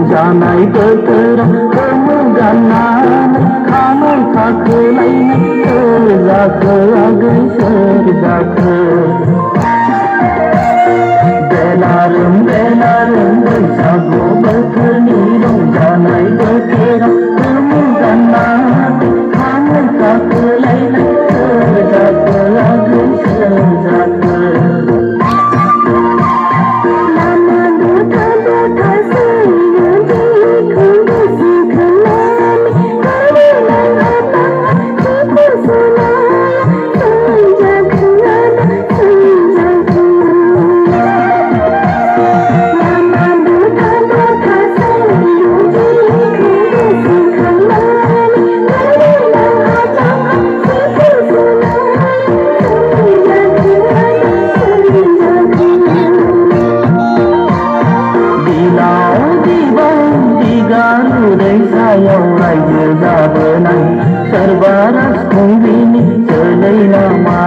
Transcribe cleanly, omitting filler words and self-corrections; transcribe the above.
जानाय बोथोरा गाननानै खानाय खाखोलायनाय सोर जाखो आगै सोर जाखो बेलारोम बैसागु बोथोरनि रंजानाय बोथोरा गाननानै खानाय खाखोलायनाय सोर जाखो आगै सोर जाखो रायजो जाबोनाय सोरबा राजखुंग्रिनि जोलै नामा